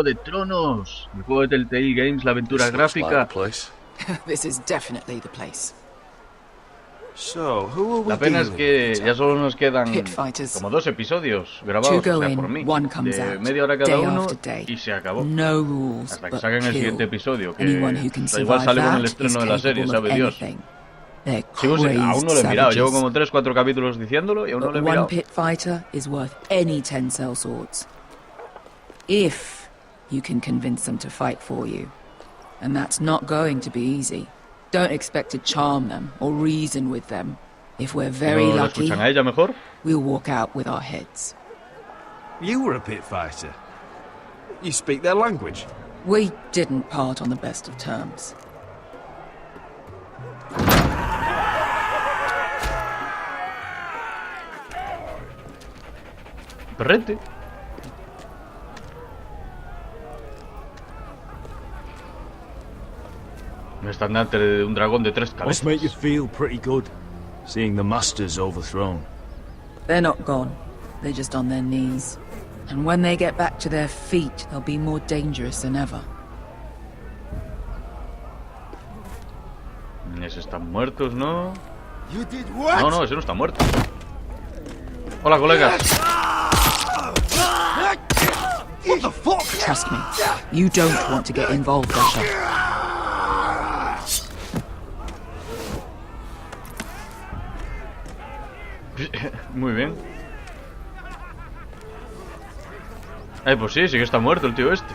de Tronos, el juego de Telltale Games, la aventura gráfica. This is definitely the place. La pena es que ya solo nos quedan como 2 episodios grabados, o sea, por mí, de media hora cada uno, y se acabó. Hasta que saquen el siguiente episodio, que igual sale con el estreno de la serie, sabe Dios. Sigo, aún no lo he mirado, llevo como 3-4 capítulos diciéndolo y aún no lo he mirado. One pit fighter is worth any 10 cell swords. If you can convince them to fight for you. And that's not going to be easy. Don't expect to charm them or reason with them. If we're very lucky, a ella mejor? We'll walk out with our heads. You were a pit fighter. You speak their language. We didn't part on the best of terms. Perrete. Un estandarte de un dragón de 3 cabezas. Must make you feel pretty good, seeing the masters overthrown. They're not gone. They're just on their knees. And when they get back to their feet, they'll be more dangerous than ever. Esos están muertos, ¿no? No, ese no está muerto. Hola, colegas. What the fuck? Trust me, you don't want to get involved, Russia. Muy bien. Pues sí que está muerto el tío este.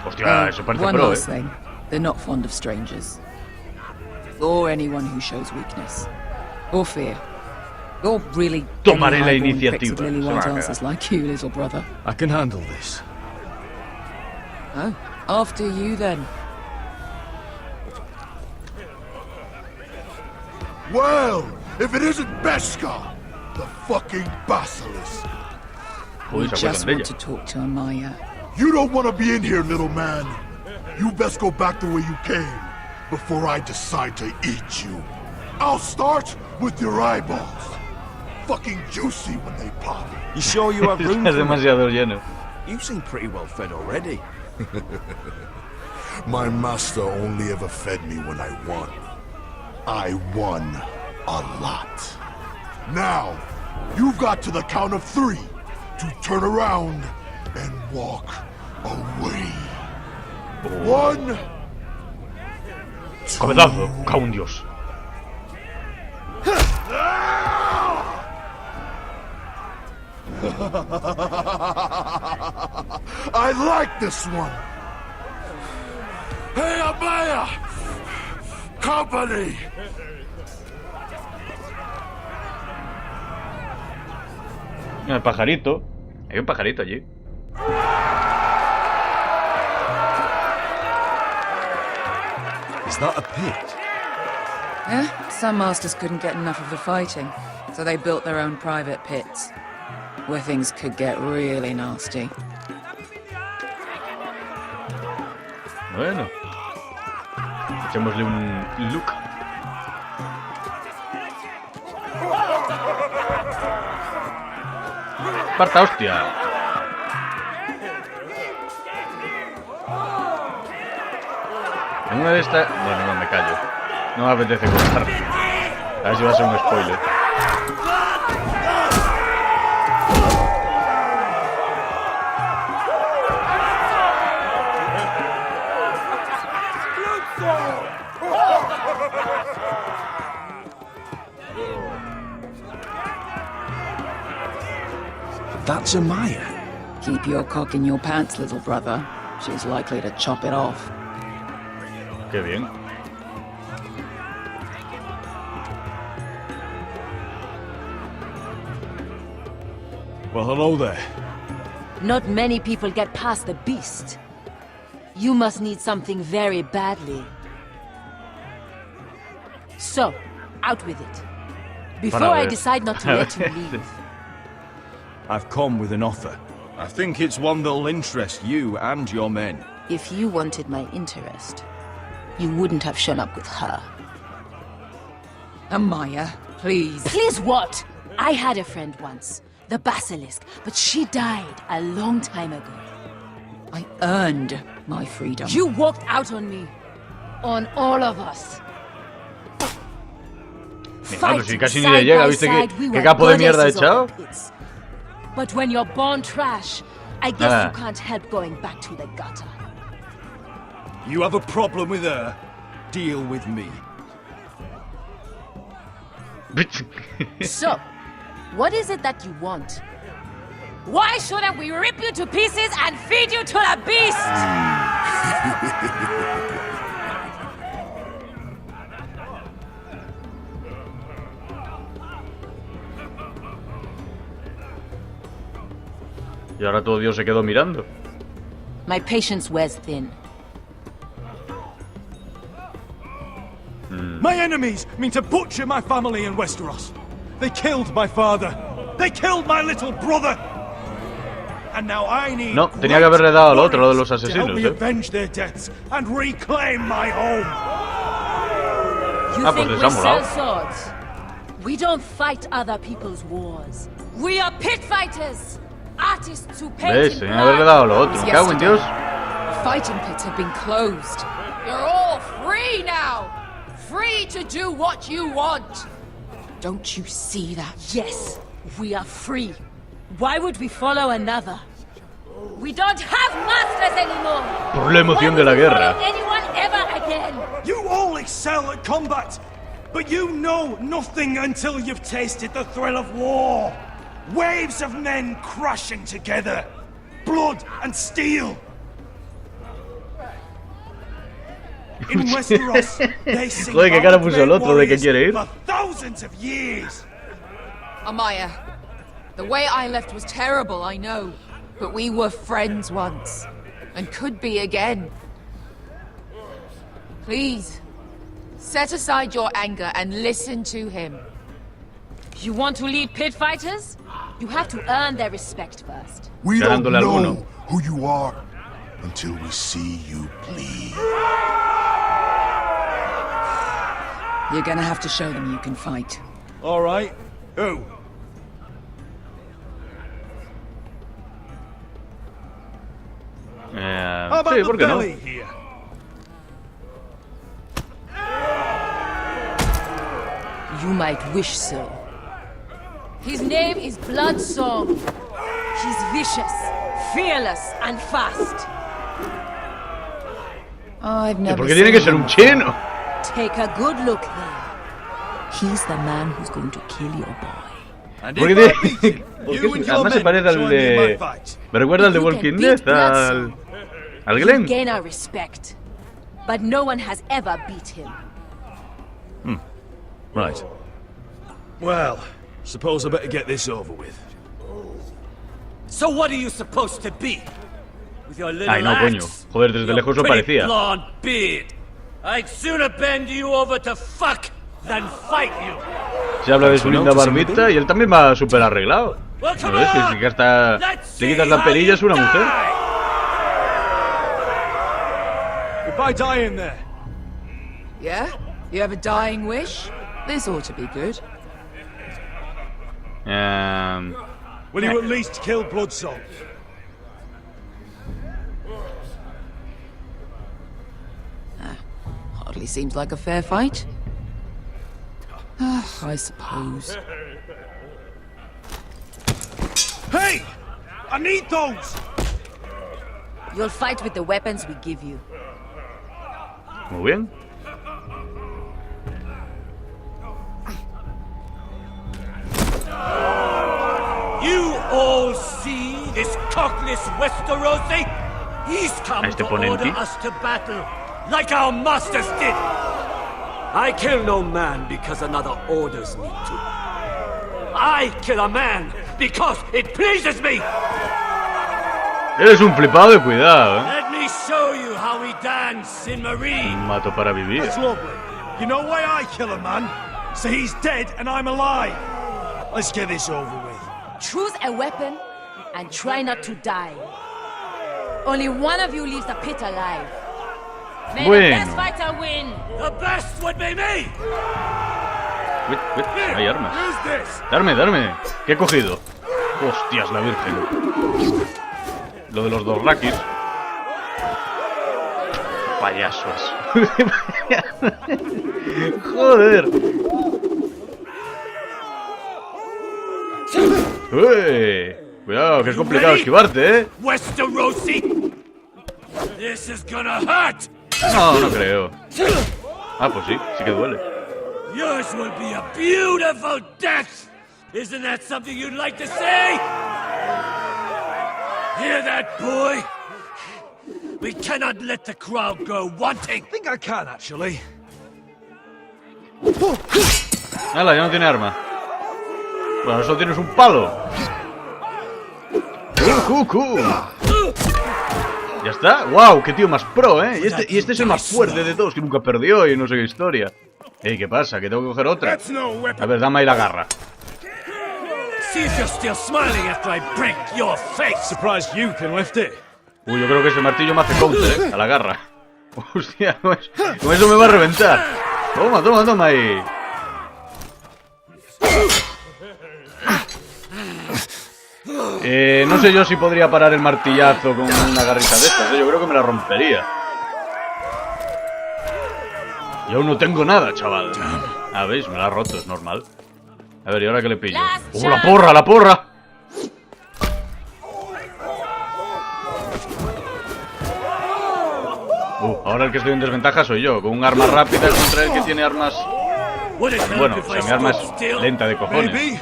Hostia, eso parece one pro, last thing. They're not fond of strangers. Or anyone who shows weakness. Or fear. Or really Tomaré la any iniciativa. lily white asses like you, little brother. I can handle this. Oh, after you then. Well, if it isn't Beskar, the fucking basilisk. We just want to talk to Amaya. You don't want to be in here, little man. You best go back the way you came before I decide to eat you. I'll start with your eyeballs. Fucking juicy when they pop. You sure you have room? Es demasiado lleno. You seem pretty well fed already. My master only ever fed me when I won. I won a lot. Now, you've got to the count of 3 to turn around and walk away. 1, 2. Cabezazo, cago en Dios. I like this one. Hey, Amaya! Company! El pajarito. Hay un pajarito allí. Is that a pit? Yeah, some masters couldn't get enough of the fighting, so they built their own private pits, where things could get really nasty. Bueno. Echémosle un look. ¡Parta, hostia! En una de estas... Bueno, no, me callo. No me apetece contar. A ver si va a ser un spoiler. That's Amaya. Keep your cock in your pants, little brother. She's likely to chop it off. Qué bien. Well, hello there. Not many people get past the beast. You must need something very badly. So, out with it. Before I decide not to let you leave. I've come with an offer. I think it's one that'll interest you and your men. If you wanted my interest, you wouldn't have shown up with her. Amaya, please. Please what? I had a friend once, the Basilisk, but she died a long time ago. I earned my freedom. You walked out on me. On all of us. Mira, pues si casi ni le llega, ¿viste qué capo de mierda he echado? But when you're born trash, I guess you can't help going back to the gutter. You have a problem with her? Deal with me. So, what is it that you want? Why shouldn't we rip you to pieces and feed you to the beast? Y ahora todo Dios se quedó mirando. My patience wears thin. My enemies mean to butcher my family in Westeros. They killed my father. They killed my little brother. And now I need no, tenía que haberle dado al otro, lo de los asesinos, to help me avenge their deaths and reclaim my home. You think we sell swords? We don't fight other people's wars. We are pit fighters. Artists who paint in blood. Haberle dado lo otro. Cago en Dios. Fighting pits have been closed. You're all free now. Free to do what you want. Don't you see that? Yes, we are free. Why would we follow another? We don't have masters anymore. Por la emoción de la guerra. Anyone ever again? You all excel at combat, but you know nothing until you've tasted the thrill of war. Waves of men crashing together, blood and steel. In Westeros, they sing Joder, qué cara puso el otro de que quiere ir. for thousands of years. Amaya, the way I left was terrible, I know. But we were friends once. And could be again. Please, set aside your anger and listen to him. You want to lead pit fighters? You have to earn their respect first. We don't know who you are until we see you bleed. You're gonna have to show them you can fight. All right. Who? How about sí, the ¿por qué no? belly here? You might wish so. His name is Bloodsong. He's vicious, fearless, and fast. I've never ¿Por qué tiene que ser un chino? Take a good look there. He's the man who's going to kill your boy. Porque además se parece al de... Me recuerda al de Walking Dead, al Glenn. Gain our respect, but no one has ever beat him. Right. Well, suppose I better get this over with. So what are you supposed to be? With your little Ay, no, coño. Joder, desde lejos lo parecía. Blonde beard. I'd sooner bend you over to fuck than fight you. Se habla de su linda barbita y él también va súper arreglado. Well, ¿No ves? Que hasta le quitas la perilla, es una mujer. If I die in there. Yeah? You have a dying wish? This ought to be good. Will you at least kill Bloodsong? Hardly seems like a fair fight. I suppose. Hey! I need those! You'll fight with the weapons we give you. Muy bien. You all see this cockless Westerosi? He's come to order us to battle, like our masters did. I kill no man because another orders me to. I kill a man because it pleases me. Eres un flipado de cuidado, ¿eh? Let me show you how we dance in Marine. Mato para vivir. That's lovely. You know why I kill a man? So he's dead and I'm alive. Let's get this over with. Choose a weapon and try not to die. Only one of you leaves the pit alive. May the best fighter win. The best would be me. No hay armas. Darme. ¿Qué he cogido? Hostias, la virgen. Lo de los dos rakis. Payasos. Joder. ¡Uy! Cuidado, que es complicado esquivarte, ¿eh? No creo. Ah, pues sí que duele. Yours will be a beautiful death. Isn't that something you'd like to say? Hear that, boy? We cannot let the crowd go wanting. I think I can, actually. Hala, ya no tiene arma. Bueno, eso tienes un palo. Ya está. Wow, qué tío más pro, ¿eh? Y este es el más fuerte de todos, que nunca perdió y no sé qué historia. Ey, ¿qué pasa? Que tengo que coger otra. A ver, dame ahí la garra. Uy, yo creo que ese martillo me hace counter, a la garra. Hostia, con eso me va a reventar. Toma ahí. No sé yo si podría parar el martillazo con una garrita de estas, ¿eh? Yo creo que me la rompería. Y aún no tengo nada, chaval. Ah, ¿veis? Me la ha roto, es normal. A ver, ¿y ahora qué le pillo? ¡Oh, la porra, la porra! Ahora el que estoy en desventaja soy yo, con un arma rápida contra el que tiene armas... Bueno, o sea, mi arma es lenta de cojones.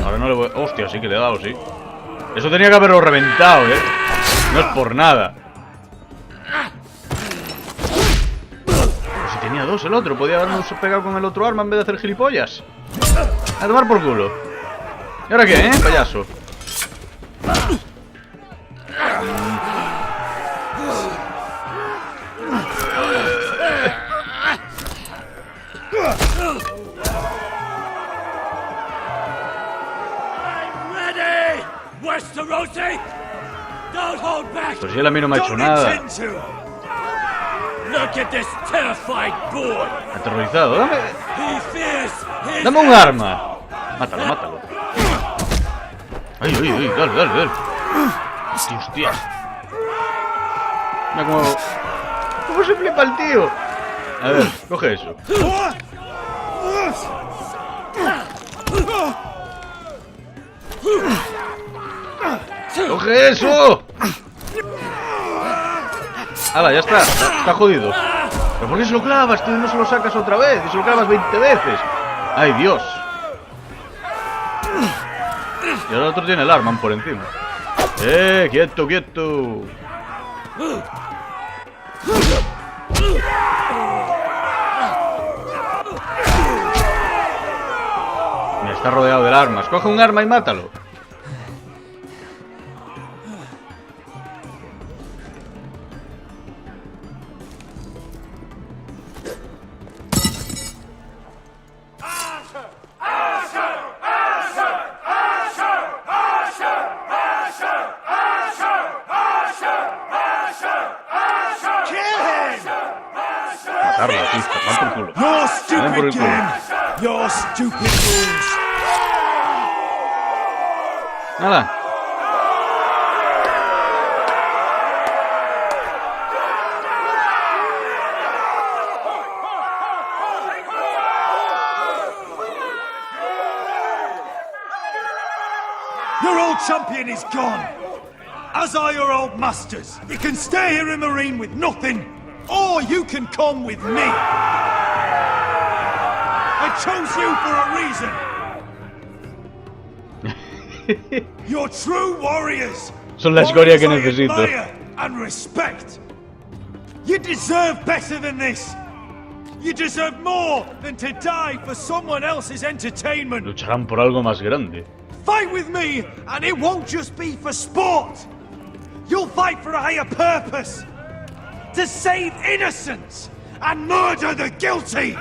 Ahora no le voy... Hostia, sí que le he dado, sí. Eso tenía que haberlo reventado, ¿eh? No es por nada. Pero si tenía dos el otro, podía habernos pegado con el otro arma en vez de hacer gilipollas. A tomar por culo. ¿Y ahora qué, payaso? Pues si él a mí no me ha hecho nada. Aterrorizado, dame un arma. Mátalo. Ay, dale. Hostia. Mira cómo se flipa el tío. A ver, coge eso. ¡Coge eso! ¡Hala, ya está! Está jodido. ¿Pero por qué se lo clavas, tío? No se lo sacas otra vez. Y se lo clavas 20 veces. ¡Ay, Dios! Y ahora el otro tiene el arma por encima. ¡Quieto! Mira, está rodeado de armas. Coge un arma y mátalo. Your stupid game. Your stupid rules. Nada. Your old champion is gone. As are your old masters. You can stay here in the ring with nothing, or you can come with me. I chose you for a reason. You're true warriors. Son la escoria que necesito. And respect. You deserve better than this. You deserve more than to die for someone else's entertainment. Lucharán por algo más grande. Fight with me, and it won't just be for sport. You'll fight for a higher purpose. To save innocence and murder the guilty.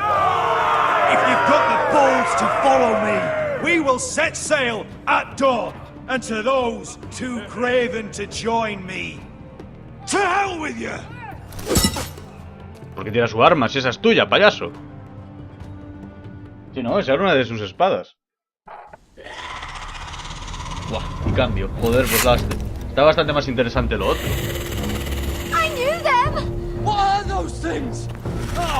If you've got the balls to follow me, we will set sail at dawn. And to those too craven to join me, to hell with you! ¿Por qué tira su arma si esa es tuya, payaso? Sí, no, esa era una de sus espadas. Buah, y cambio. Joder, pues está bastante más interesante lo otro.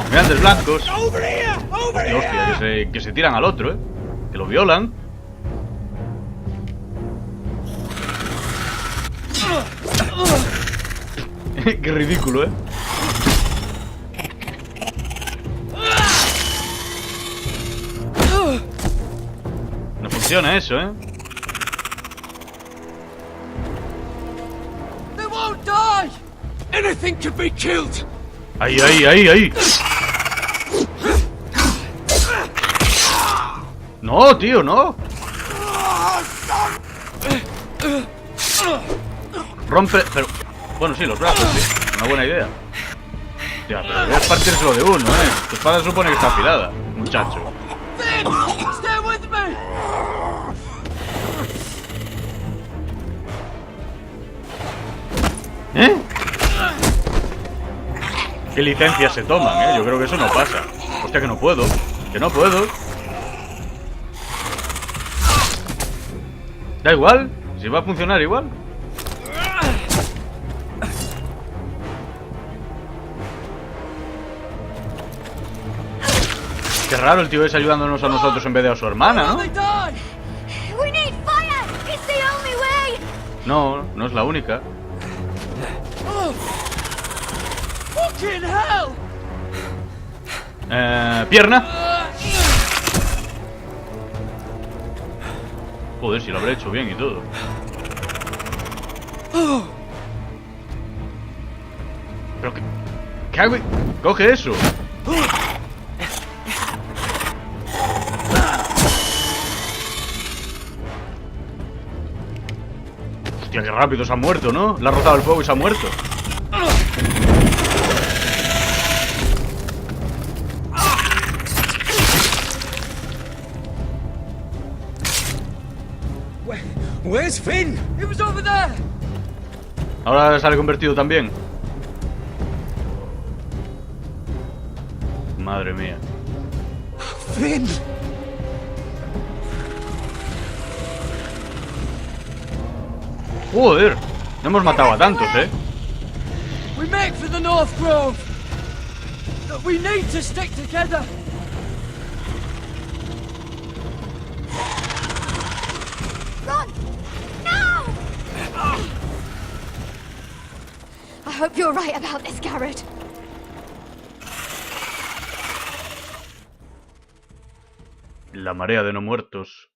Grandes blancos. Hostia, que se tiran al otro, ¿eh? Que lo violan. Qué ridículo, ¿eh? No funciona eso, ¿eh? Anything can be killed. Ahí, ahí, ahí, ahí. No, tío, no. Rompe, pero... Bueno, sí, los brazos, sí. Una buena idea. Ya, pero debes partírselo de uno, ¿eh? Tu espada supone que está afilada, muchacho. ¿Eh? ¿Qué licencias se toman, eh? Yo creo que eso no pasa. Hostia, que no puedo. Que no puedo. Da igual. Si va a funcionar igual. Qué raro el tío ese ayudándonos a nosotros en vez de a su hermana, ¿no? No, no es la única. Pierna. Joder, si lo habré hecho bien y todo. Pero ¿qué hago? Coge eso. Hostia, qué rápido se ha muerto, ¿no? Le ha rozado el fuego y se ha muerto. Where's Finn? He was over there. Ahora sale convertido también. Madre mía. Finn. Joder, no hemos matado a tantos, ¿eh? We make for the North Grove. But we need to stick together. Run! No! I hope you're right about this, Garrett. La marea de no muertos.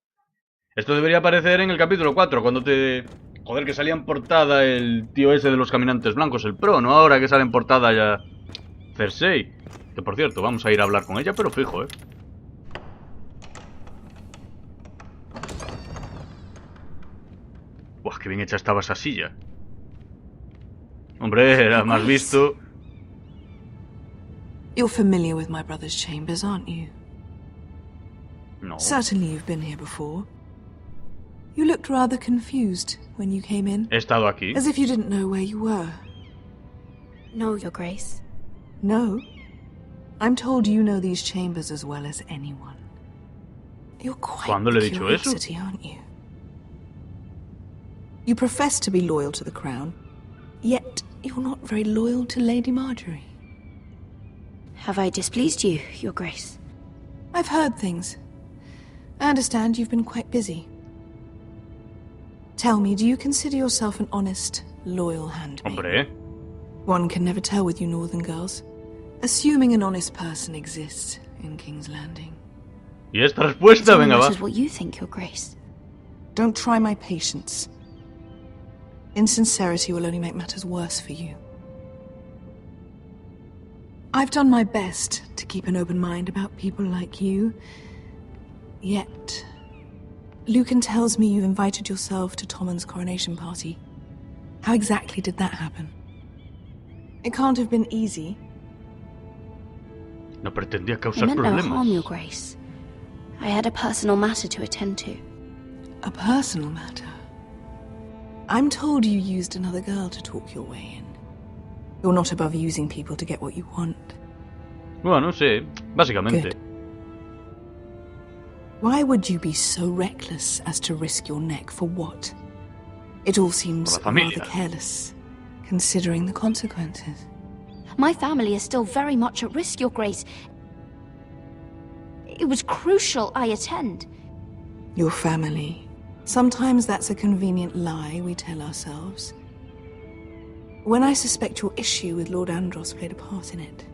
Esto debería aparecer en el capítulo 4, cuando te... Joder, que salía en portada el tío ese de los caminantes blancos, el pro, ¿no? Ahora que sale en portada ya Cersei. Que por cierto, vamos a ir a hablar con ella, pero fijo, ¿eh? Buah, qué bien hecha estaba esa silla. Hombre, era más visto. You're familiar with my brother's chambers, aren't you? No. Certainly you've been here before. You looked rather confused when you came in. He estado aquí. As if you didn't know where you were. No, Your Grace. No? I'm told you know these chambers as well as anyone. You're quite ¿Cuándo le he dicho eso? curiosity, aren't you? You profess to be loyal to the crown, yet you're not very loyal to Lady Marjorie. Have I displeased you, Your Grace? I've heard things. I understand you've been quite busy. Tell me, do you consider yourself an honest, loyal handmaid? Hombre. One can never tell with you northern girls. Assuming an honest person exists in King's Landing. Y esta respuesta, venga, va. What you think, Your Grace. Don't try my patience. Insincerity will only make matters worse for you. I've done my best to keep an open mind about people like you. Yet, Lucan tells me you invited yourself to Tommen's coronation party. How exactly did that happen? It can't have been easy. No pretendía causar I meant problemas. no harm, Your Grace. I had a personal matter to attend to. A personal matter? I'm told you used another girl to talk your way in. You're not above using people to get what you want. Bueno, sí, básicamente. Good. Why would you be so reckless as to risk your neck for what? It all seems rather careless, considering the consequences. My family is still very much at risk, Your Grace. It was crucial I attend. Your family. Sometimes that's a convenient lie we tell ourselves. When I suspect your issue with Lord Andros played a part in it.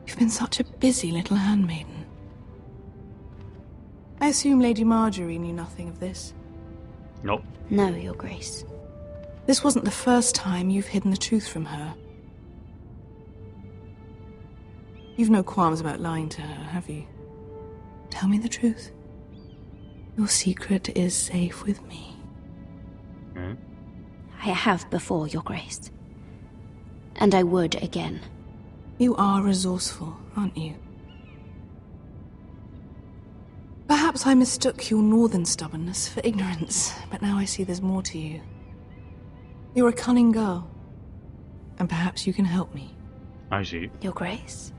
You've been such a busy little handmaiden. I assume Lady Marjorie knew nothing of this? No. No, Your Grace. This wasn't the first time you've hidden the truth from her. You've no qualms about lying to her, have you? Tell me the truth. Your secret is safe with me. I have before, Your Grace. And I would again. You are resourceful, aren't you? Perhaps I mistook your northern stubbornness for ignorance, but now I see there's more to you. You're a cunning girl, and perhaps you can help me. I see. Your Grace?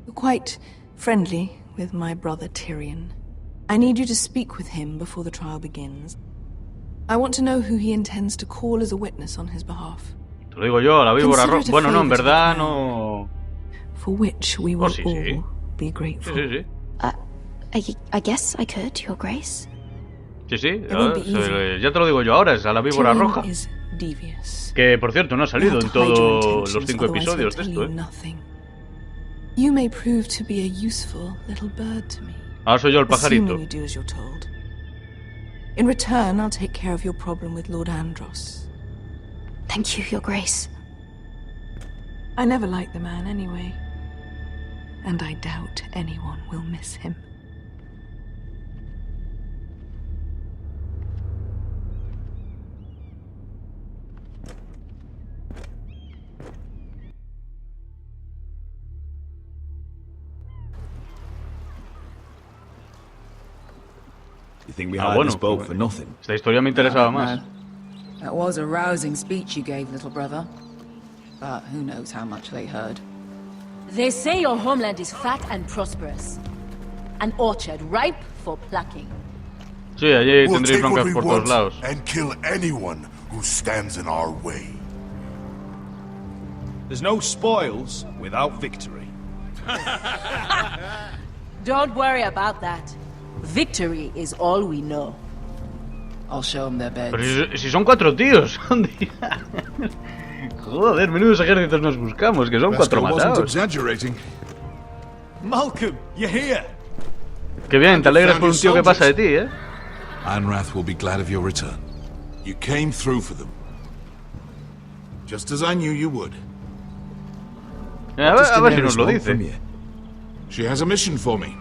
You're quite friendly with my brother Tyrion. I need you to speak with him before the trial begins. I want to know who he intends to call as a witness on his behalf. Te lo digo yo, la víbora roja. Bueno, no, en verdad no. For which we will all be grateful. Sí. I guess I could, Your Grace. Sí, ya te lo digo yo ahora, es a la víbora roja. Que, por cierto, no ha salido en todos los 5 episodios de esto, You may prove to be a useful little bird to me. Ahora soy yo el pajarito. You do as you're told. In return, I'll take care of your problem with Lord Andros. Thank you, Your Grace. I never liked the man anyway. And I doubt anyone will miss him. You think we hired this boat for nothing? Esta historia me interesaba más. No. That was a rousing speech you gave, little brother. But who knows how much they heard. They say your homeland is fat and prosperous. An orchard ripe for plucking. Sí, allí tendréis broncas por todos lados. And kill anyone who stands in our way. There's no spoils without victory. Don't worry about that. Victory is all we know. I'll show them their beds. Pero si son 4 tíos. Joder, menudos ejércitos nos buscamos, que son 4 matados. Malcolm, you're here. Qué bien, te alegras por un tío que pasa de ti, ¿eh? Ironrath will be glad of your return. You came through for them. Just as I knew you would. A ver si nos lo dice. She has a mission for me.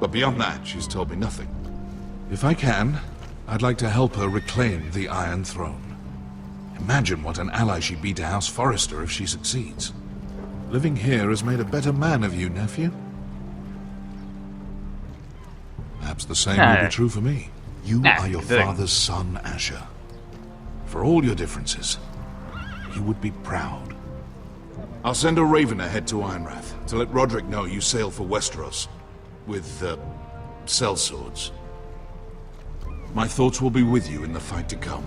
But beyond that, she's told me nothing. If I can, I'd like to help her reclaim the Iron Throne. Imagine what an ally she'd be to House Forrester if she succeeds. Living here has made a better man of you, nephew. Perhaps the same will be true for me. You are your father's son, Asher. For all your differences, he would be proud. I'll send a raven ahead to Ironrath to let Roderick know you sail for Westeros. With, sellswords. My thoughts will be with you in the fight to come.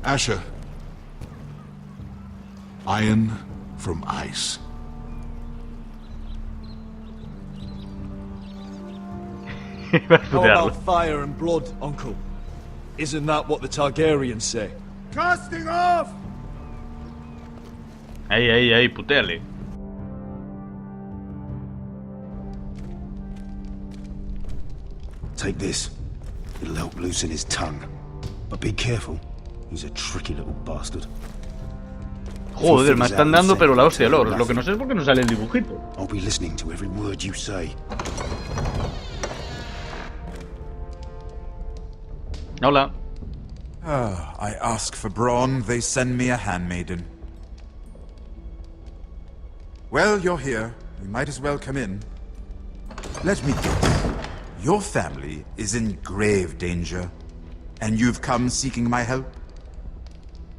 Asher. Iron from ice. How about fire and blood, Uncle? Isn't that what the Targaryens say? Casting off! Ahí, puteale. Take this. It'll help loosen his tongue. But be careful. He's a tricky little bastard. Joder, me están dando pero la hostia, Lord. Lo que no sé es por qué no sale el dibujito. I'll be listening to every word you say. Hola. I ask for brawn, they send me a handmaiden. Well, you're here. You might as well come in. Let me guess. Your family is in grave danger, and you've come seeking my help?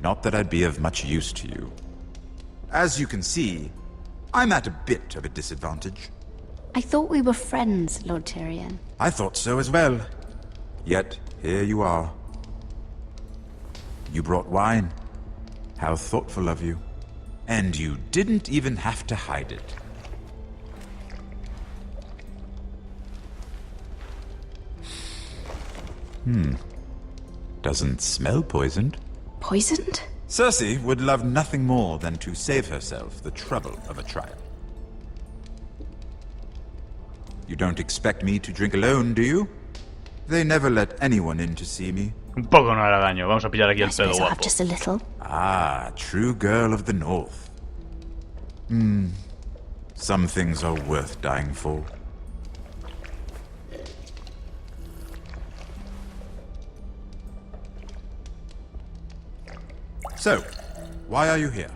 Not that I'd be of much use to you. As you can see, I'm at a bit of a disadvantage. I thought we were friends, Lord Tyrion. I thought so as well. Yet, here you are. You brought wine. How thoughtful of you. And you didn't even have to hide it. Doesn't smell poisoned. Poisoned? Cersei would love nothing more than to save herself the trouble of a trial. You don't expect me to drink alone, do you? They never let anyone in to see me. Un poco no hará daño. Vamos a pillar aquí el pedo I'll have guapo. just a little. Ah, true girl of the north. Some things are worth dying for. So, why are you here?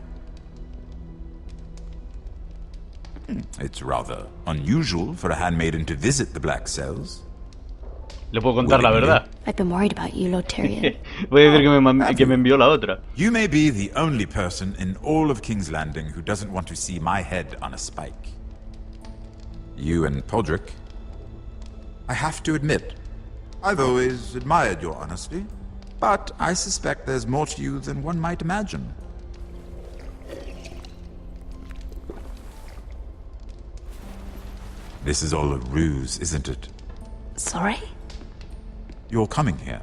It's rather unusual for a handmaiden to visit the Black Cells. Le puedo contar la verdad. I've been worried about you, Lord Tyrion. Voy a decir que me envió la otra. You may be the only person in all of King's Landing who doesn't want to see my head on a spike. You and Podrick. I have to admit, I've always admired your honesty, but I suspect there's more to you than one might imagine. This is all a ruse, isn't it? Sorry? You're coming here.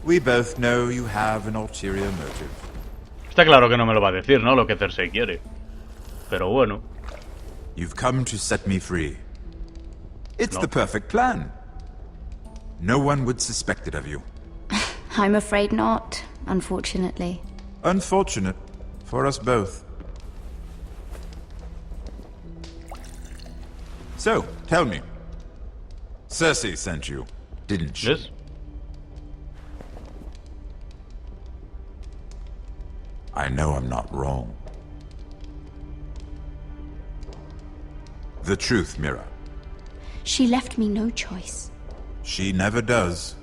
We both know you have an ulterior motive. Está claro que no me lo va a decir, ¿no? Lo que Cersei quiere. Pero bueno. You've come to set me free. It's the perfect plan. No one would suspect it of you. I'm afraid not, unfortunately. Unfortunate for us both. So, tell me. Cersei sent you, didn't she? Yes. I know I'm not wrong. The truth, Mira. She left me no choice. She never does.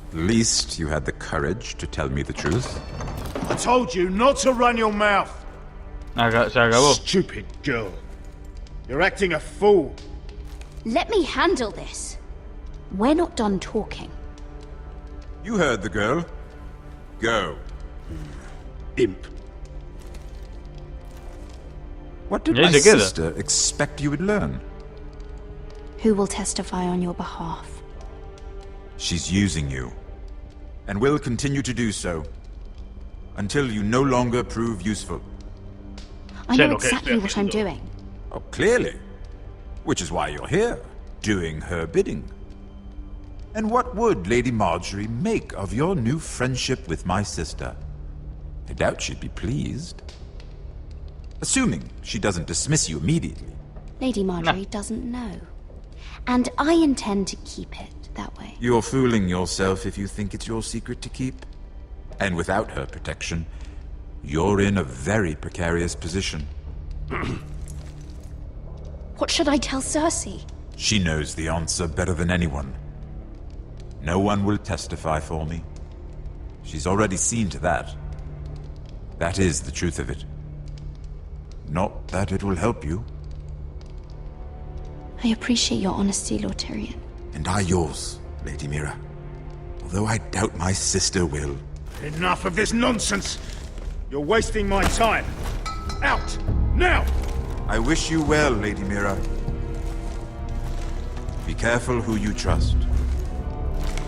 At least you had the courage to tell me the truth. I told you not to run your mouth. Se acabó. Stupid girl. You're acting a fool. Let me handle this. We're not done talking. You heard the girl. Go. Imp. What did my sister expect you would learn? Who will testify on your behalf? She's using you, and will continue to do so, until you no longer prove useful. I know exactly what I'm doing. Oh, clearly. Which is why you're here, doing her bidding. And what would Lady Marjorie make of your new friendship with my sister? I doubt she'd be pleased. Assuming she doesn't dismiss you immediately. Lady Marjorie doesn't know. And I intend to keep it that way. You're fooling yourself if you think it's your secret to keep. And without her protection, you're in a very precarious position. What should I tell Cersei? She knows the answer better than anyone. No one will testify for me. She's already seen to that. That is the truth of it. Not that it will help you. I appreciate your honesty, Lord Tyrion. And I yours, Lady Mira. Although I doubt my sister will. Enough of this nonsense! You're wasting my time! Out! Now! I wish you well, Lady Mira. Be careful who you trust.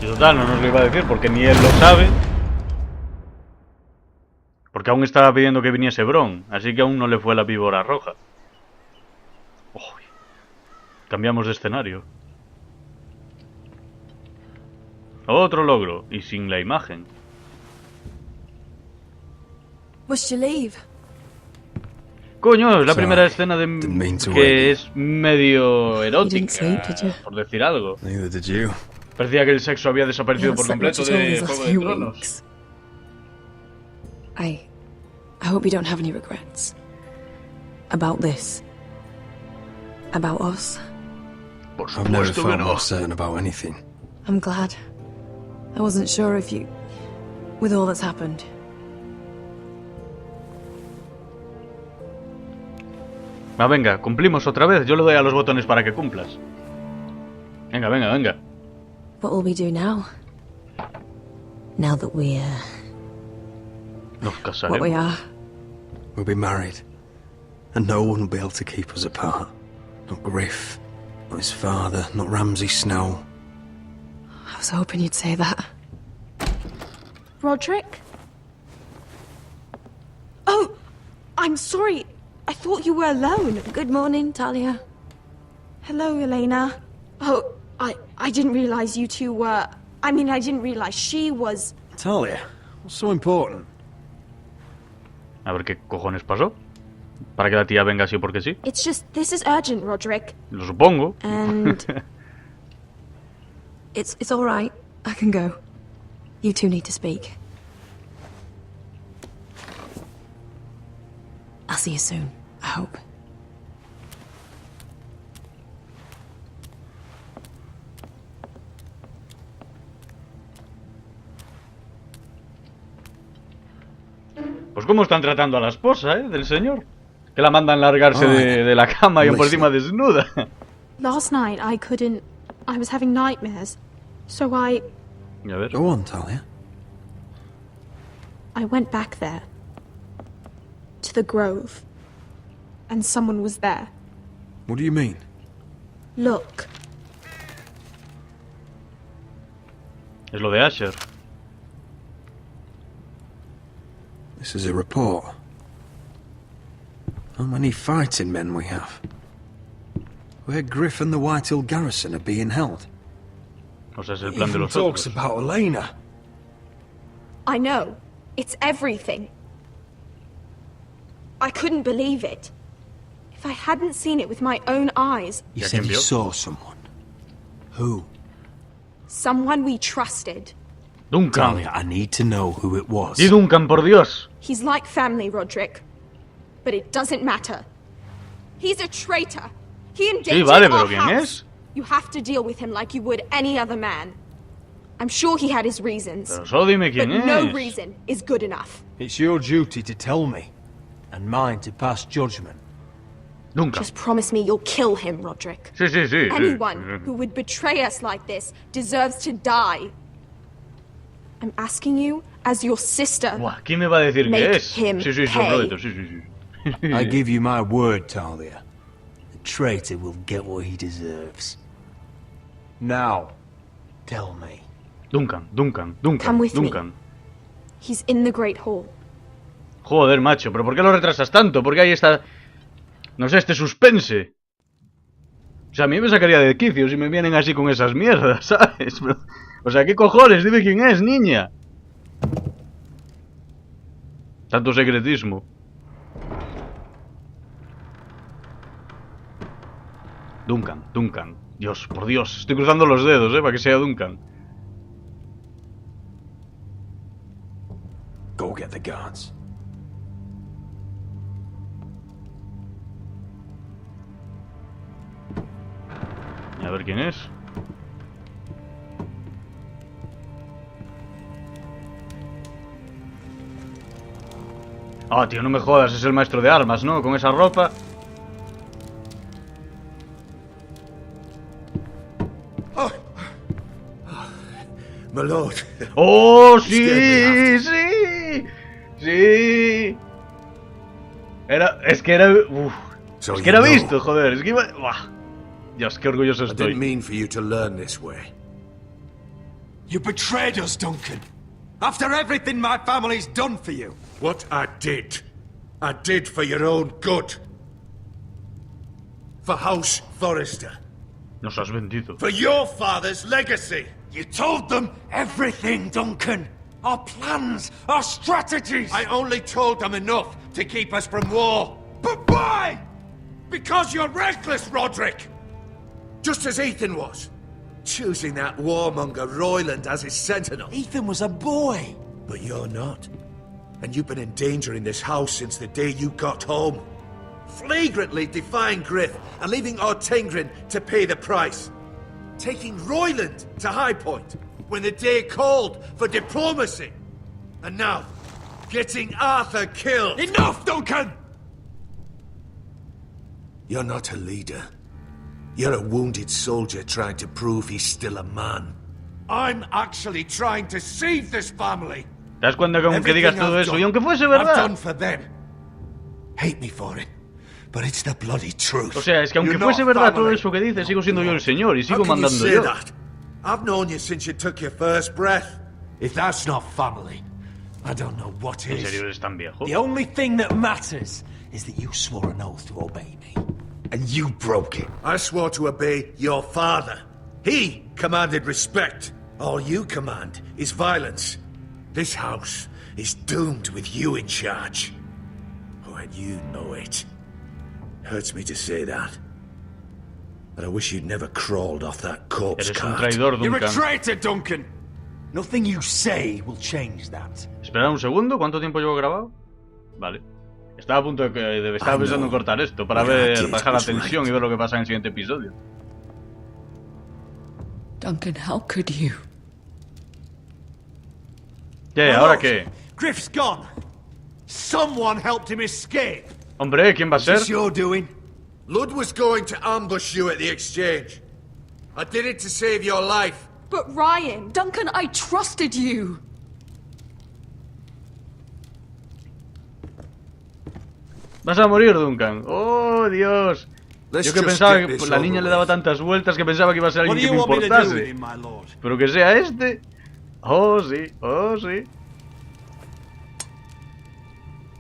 Y total, no nos lo iba a decir porque ni él lo sabe. Porque aún estaba pidiendo que viniese Bron, así que aún no le fue la víbora roja. Oh, cambiamos de escenario. Otro logro, y sin la imagen. Must you leave? Coño, es la primera escena de que es medio erótica, por decir algo. Parecía que el sexo había desaparecido por completo de Juego de Tronos. I hope you don't have any regrets about this, about us. Por supuesto que no. Certain about anything. I'm glad. I wasn't sure if you with all that's happened. Va, venga, cumplimos otra vez. Yo le doy a los botones para que cumplas. Venga, venga, venga. What will we do now? Now that we're... Nos casaremos. What we are. We'll be married. And no one will be able to keep us apart. Not Griff, not his father, not Ramsay Snow. I was hoping you'd say that. Roderick? Oh, I'm sorry. I thought you were alone. Good morning, Talia. Hello, Elena. Oh, I didn't realize you two were... I didn't realize she was... Talia, what's so important? A ver qué cojones pasó. Para que la tía venga así porque sí. It's just, this is urgent, Roderick. Lo supongo. And... It's all right. I can go. You two need to speak. I'll see you soon, I hope. Pues cómo están tratando a la esposa, del señor. Que la mandan largarse de la cama y por encima desnuda. Last night I was having nightmares. So A ver. Go on, Talia. I went back there. To the grove. And someone was there. What do you mean? Look. Es lo de Asher. This is a report. How many fighting men we have? Where Griff and the Whitehill garrison are being held. O sea, es el plan de los talks otros. about Elena. I know. It's everything. I couldn't believe it. If I hadn't seen it with my own eyes... You said you saw someone. Who? Someone we trusted. Duncan. Talia, I need to know who it was. Di Duncan, por Dios. He's like family, Roderick. But it doesn't matter. He's a traitor. He endangered our house. You have to deal with him like you would any other man. I'm sure he had his reasons. Pero solo dime quién but no reason is good enough. It's your duty to tell me, and mine to pass judgment. Duncan. Just promise me you'll kill him, Roderick. Sí. Anyone who would betray us like this deserves to die. I'm asking you, as your sister, Buah, ¿quién me va a decir make que es? him Sí, pay. prometo, sí. I give you my word, Talia. The traitor will get what he deserves. Now, tell me. Duncan. Come with Duncan. me. He's in the Great Hall. Joder, macho, pero ¿por qué lo retrasas tanto? ¿Por qué hay esta... no sé, este suspense? O sea, a mí me sacaría de quicio si me vienen así con esas mierdas, ¿sabes? Pero... o sea, ¿qué cojones? Dime quién es, niña. Tanto secretismo. Duncan. Dios, por Dios. Estoy cruzando los dedos, para que sea Duncan. Go get the guards. A ver quién es. Ah, tío, no me jodas, es el maestro de armas, ¿no? Con esa ropa. My lord. ¡Oh, sí! ¡Sí! Es que era... Uf. Es que era visto, joder. Es que iba... Buah. Dios, qué orgulloso estoy. I didn't mean for you to learn this way. You betrayed us, Duncan. After everything my family's done for you. What I did for your own good. For House Forrester. Nos has vendido. For your father's legacy. You told them everything, Duncan. Our plans, our strategies. I only told them enough to keep us from war. But why? Because you're reckless, Roderick. Just as Ethan was. Choosing that warmonger Royland as his sentinel. Ethan was a boy. But you're not. And you've been endangering this house since the day you got home. Flagrantly defying Griff and leaving Ortingrin to pay the price. Taking Royland to High Point when the day called for diplomacy. And now, getting Arthur killed! Enough, Duncan! You're not a leader. You're a wounded soldier trying to prove he's still a man. I'm actually trying to save this family. ¿Te das cuenta que aunque digas todo eso, y aunque fuese verdad? I've done for them. Hate me for it, but it's the bloody truth. O sea, es que aunque fuese verdad todo eso que dices, sigo siendo yo el señor y sigo mandando yo. I've known you since you took your first breath. If that's not family, I don't know what is. ¿En serio eres tan viejo? The only thing that matters is that you swore an oath to obey me. And you broke it. I swore to obey your father. He commanded respect. All you command is violence. This house is doomed with you in charge. Oh, and you know it. Hurts me to say that. But I wish you'd never crawled off that corpse cart. Eres un traidor, Duncan. You're a traitor, Duncan. Nothing you say will change that. Espera un segundo, ¿cuánto tiempo llevo grabado? Vale. Estaba a punto de estaba pensando en cortar esto para bajar la tensión y ver lo que pasa en el siguiente episodio. Duncan, how could you? ¿Qué? ¿Ahora qué? Griff's gone. Someone helped him escape. Hombre, ¿quién va a ser? Is this your doing? Lud was going to ambush you at the exchange. I did it to save your life. But Ryan... Duncan, I trusted you. Vas a morir, Duncan. Oh, Dios. Yo que pensaba que la niña le daba tantas vueltas que pensaba que iba a ser alguien que me importase. Pero que sea este. Oh, sí. Oh, sí.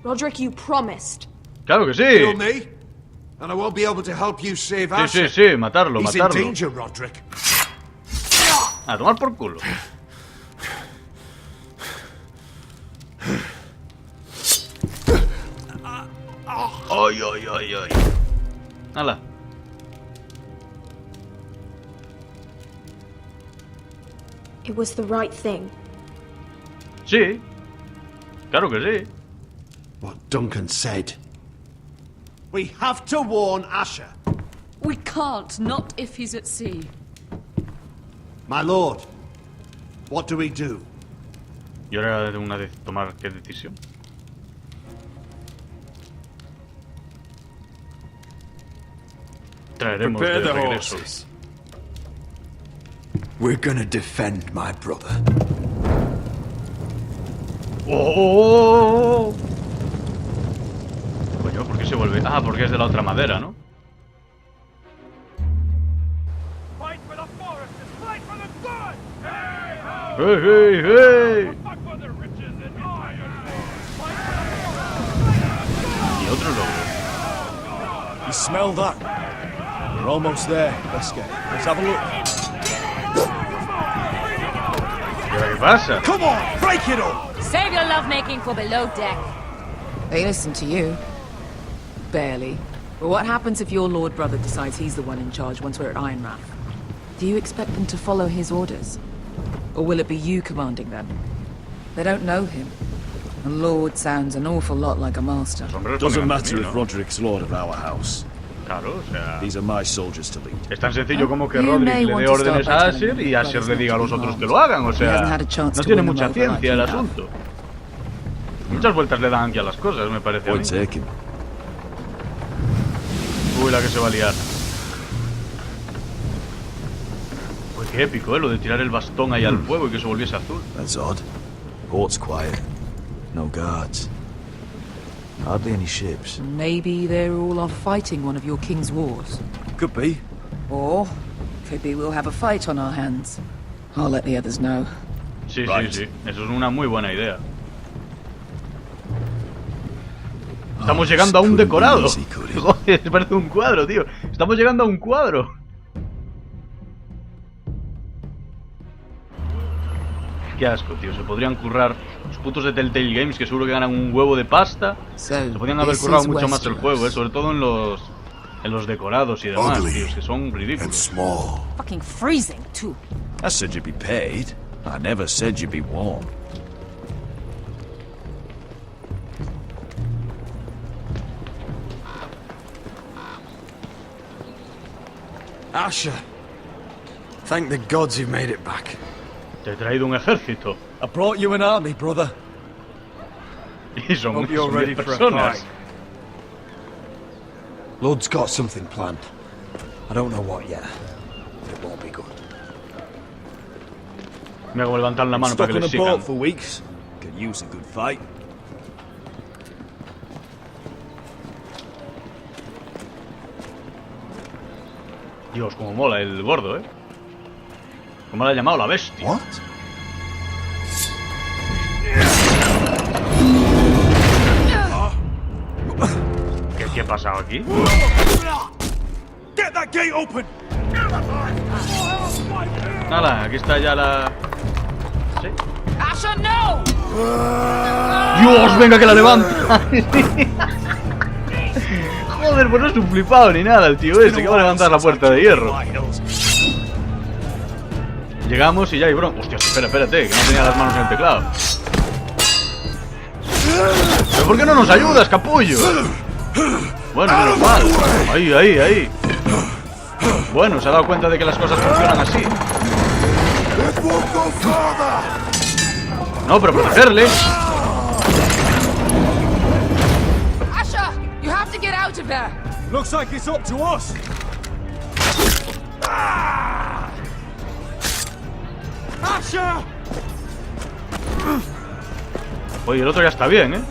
Roderick, you promised. Claro que sí. Kill me, and I won't be able to help you save Asher. Sí, sí, matarlo, He's matarlo. in danger, Roderick. A tomar por culo. Ay, ay, ay, ay. Hala. It was the right thing. Sí. Claro que sí. What Duncan said. We have to warn Asher. We can't, not if he's at sea. My lord, what do we do? Y ahora de una vez tomar qué decisión. Traeremos de regreso. We're gonna defend my brother. ¡Oh! Coño, ¿por qué se vuelve? Ah, porque es de la otra madera, ¿no? ¡Hey, hey, hey! Y otro lobo. You smell that? We're almost there, Wesker. Let's have a look. ¿Qué pasa? Come on, break it up! Save your lovemaking for below deck. They listen to you. Barely. But what happens if your lord brother decides he's the one in charge once we're at Ironrath? Do you expect them to follow his orders? Or will it be you commanding them? They don't know him. A lord sounds an awful lot like a master. Doesn't matter if Roderick's lord of our house. Claro, o sea... These are my soldiers to lead. Es tan sencillo como que Roderick le dé órdenes a Asher y Asher le diga a los otros que lo hagan, o sea... No tiene mucha ciencia el asunto. Muchas vueltas le dan aquí a las cosas, me parece a mí. Uy, la que se va a liar. Uy, qué épico, lo de tirar el bastón ahí al fuego y que se volviese azul. That's odd. Port's quiet. No guards. Hardly any ships. Maybe they're all off fighting one of your king's wars. Could be. Or, could be we'll have a fight on our hands. I'll let the others know. Sí, right. Sí, sí. Eso es una muy buena idea. Estamos llegando a un decorado. Joder, parece un cuadro, tío. Estamos llegando a un cuadro. Qué asco, tío. Se podrían currar los putos de Telltale Games, que seguro que ganan un huevo de pasta. Se podrían haber currado mucho más el juego, sobre todo en los decorados y demás, tío, que son ridículos. Fucking freezing, too. I said you'd be paid. I never said you'd be warm. Asher, thank the gods you've made it back. Te he traído un ejército. I brought you an army, brother. Y son personas. Lord's got something planned. I don't know what yet. But it won't be good. Me hago levantar la mano para que les sigan. For weeks. Could use a good fight. Dios, como mola el gordo, ¿eh? ¿Cómo le ha llamado la bestia? What? ¿Qué ha pasado aquí? Get that gate open. Nada, aquí está ya la... ¿Sí? Asher, no! ¡Dios, venga que la levanta! Joder, pues no es un flipado ni nada el tío ese que va a levantar la puerta de hierro. Llegamos y ya hay bronca. Hostia, espérate, que no tenía las manos en el teclado. ¿Pero por qué no nos ayudas, capullo? Bueno, menos mal. Ahí. Bueno, se ha dado cuenta de que las cosas funcionan así. No, pero protegerle. Asher, you have to get out of there. Looks like it's up to us. Asher! Oye, el otro ya está bien, ¿eh?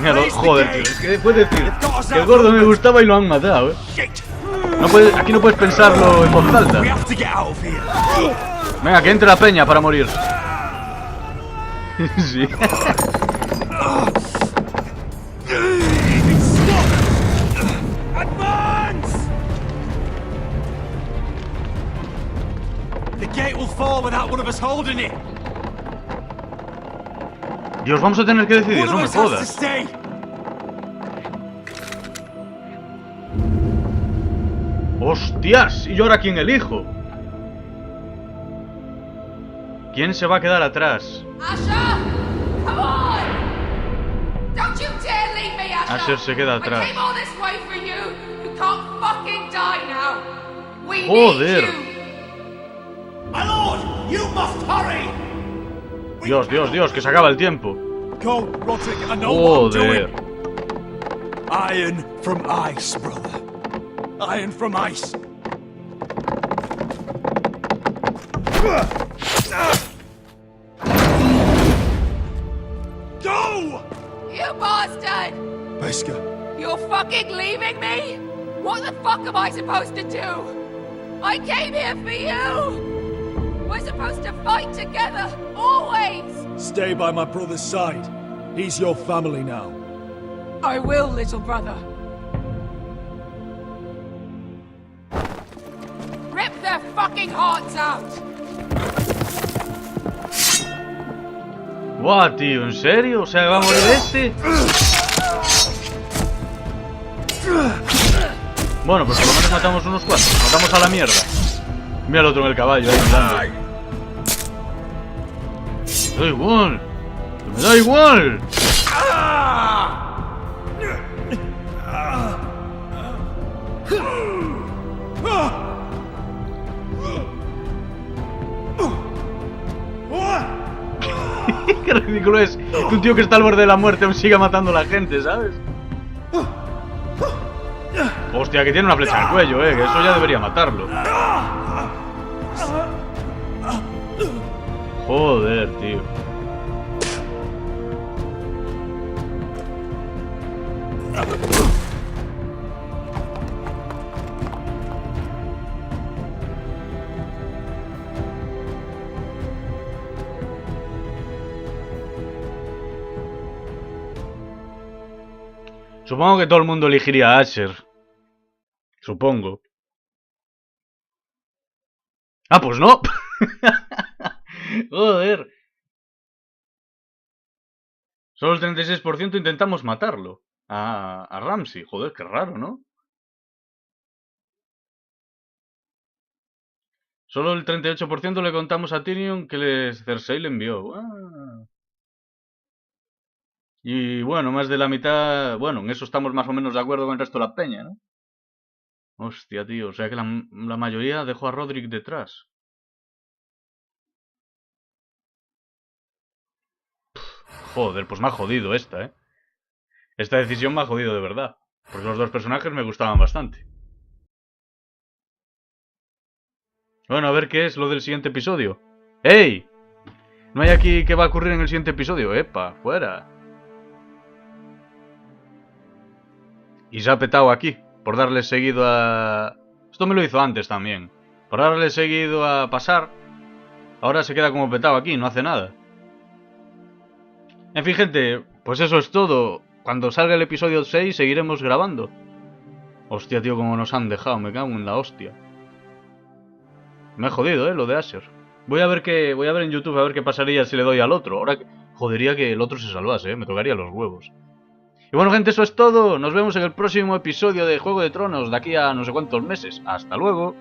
Mira, joder, tío, es que puedes decir que el gordo me gustaba y lo han matado, ¿eh? Aquí no puedes pensarlo en voz alta. Venga, que entre la peña para morir. Sí. Dios, vamos a tener que decidir, no me jodas. ¡Hostias! ¿Y yo ahora quién elijo? ¿Quién se va a quedar atrás? Asher, come on! Don't you dare leave me, Asher! Asher se queda atrás. I came all this way for you. You can't fucking die now. We Joder. need you. My lord, you must hurry. Dios, que se acaba el tiempo. Go, Roderick, I know what I'm Joder. doing. Iron from ice, brother. Iron from ice. Go! You bastard! Wesker. You're fucking leaving me? What the fuck am I supposed to do? I came here for you! We're supposed to fight together, always! Stay by my brother's side. He's your family now. I will, little brother. Rip their fucking hearts out! Buah, tío, ¿en serio? O sea, ¿va a morir este? Bueno, pues por lo menos matamos unos cuantos. Matamos a la mierda. Mira el otro en el caballo ahí andando. Me da igual. ¡Me da igual! Qué ridículo es que un tío que está al borde de la muerte aún siga matando a la gente, ¿sabes? Hostia, que tiene una flecha en el cuello, que eso ya debería matarlo. Joder, tío. Supongo que todo el mundo elegiría a Asher. Supongo. Ah, pues no. Joder. Solo el 36% intentamos matarlo. A Ramsay. Joder, qué raro, ¿no? Solo el 38% le contamos a Tyrion que Cersei le envió. Ah. Y bueno, más de la mitad... Bueno, en eso estamos más o menos de acuerdo con el resto de la peña, ¿no? Hostia, tío. O sea que la mayoría dejó a Roderick detrás. Joder, pues me ha jodido esta, ¿eh? Esta decisión me ha jodido de verdad. Porque los dos personajes me gustaban bastante. Bueno, a ver qué es lo del siguiente episodio. ¡Ey! ¿No hay aquí qué va a ocurrir en el siguiente episodio? ¡Epa! ¡Fuera! Y se ha petado aquí, por darle seguido a... Esto me lo hizo antes también. Por darle seguido a pasar. Ahora se queda como petado aquí, no hace nada. En fin, gente, pues eso es todo. Cuando salga el episodio 6 seguiremos grabando. Hostia, tío, como nos han dejado, me cago en la hostia. Me he jodido, lo de Asher. Voy a ver en YouTube a ver qué pasaría si le doy al otro. Ahora jodería que el otro se salvase, me tocaría los huevos. Y bueno, gente, eso es todo. Nos vemos en el próximo episodio de Juego de Tronos de aquí a no sé cuántos meses. Hasta luego.